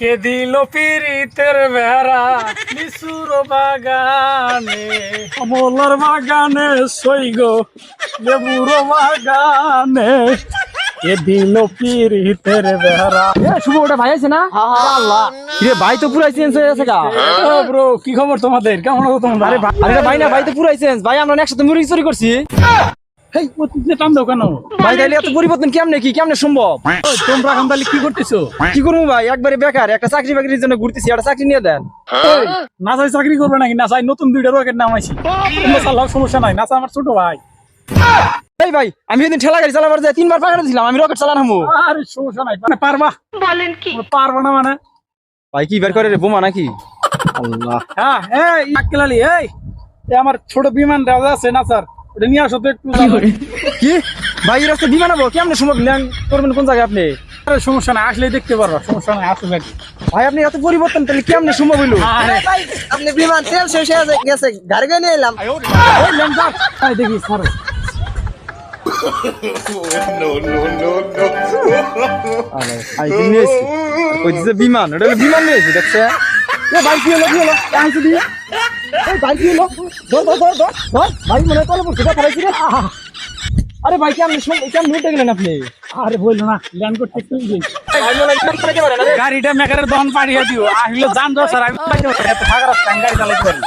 কে দিল পিরিতের বেড়া লিচুর বাগানে কমলার বাগানে সইগো লেবুর বাগানে কে দিল পিরিতের বেড়া। শুভ ওটা ভাই আছে না? আল্লাহ রে, ভাই তো পুরাই চেঞ্জ হয়ে গেছে গা। ব্রো কি খবর তোমাদের, কেমন আছো তোমরা? আরে আরে ভাই না, ভাই তো পুরাই চেঞ্জ। ভাই আমরা একসাথে মুরগি চুরি করছি। হেই অতীতে টান দাও কেন? ভাই তাইলে এত পরিবর্তন কেমনে সম্ভব? ওই, তোমরা এখন তাহলে কি করতেছো? কি করবো ভাই, একবারে বেকার, একটা চাকরি বাকরির জন্য ঘুরতেছি, একটা চাকরি নিয়ে দেন। ওই, নাসাই চাকরি করবে নাকি? নাসাই নতুন দুইটা রকেট নামাইছি, তোমরা চালাও, সমস্যা নাই। নাসা আমার ছোট ভাই। এই ভাই, আমি এদিন ঠেলা গাড়ি চালাবার যায় 3 বার পাকানো দিলাম, আমি রকেট চালানো। আরে সমস্যা নাই, মানে পারবা? বলেন কি? পারবা না মানে? ভাই কি বের করে রে, বোমা নাকি? আল্লাহ, হ্যাঁ এই আক্কেলালি, এই আমার ছোট বিমান রাজা আছে না স্যার, ওটা নিয়ে আসো তো একটু। কি ভাই এই রাস্তা বিমান হবো? কেমনে সম্ভব? ল্যান্ড করবেন কোন জায়গায় আপনি? আরে সমস্যা নাই, আসলেই দেখতে পারবা, সমস্যা নাই, আসো নাকি। ভাই আপনি এত পরিবর্তন তাহলে কেমনে সম্ভব হইলো? আরে আপনি বিমান তেল শেষ হয়ে গেছে, গাড়ি নিয়ে এলাম। ওই ল্যান্ডার, এই দেখি স্যার। আরে ভাই কি নিয়েছি? ওই যে বিমান, ওটা হলো বিমান নিয়েছি, দেখছে? এ ভাই কি হলো আইছি দি। এই ভাই কি হলো? ধর ভাই মনে করে বলছে কথা বলছি রে। আরে ভাই কেমনে উঠে গেলেন আপনি? আরে বললো না, ল্যান্ড করতে একটু দেরি। ভাই মনে হয় পাইতে পারেন। গাড়িটা মেকারের দহন পাঠিয়ে দিও, আসলে যান যাও স্যার, আমি পাইতে পারি, এত ফাঁকা রাস্তা, আমি গাড়ি চালাতে পারি।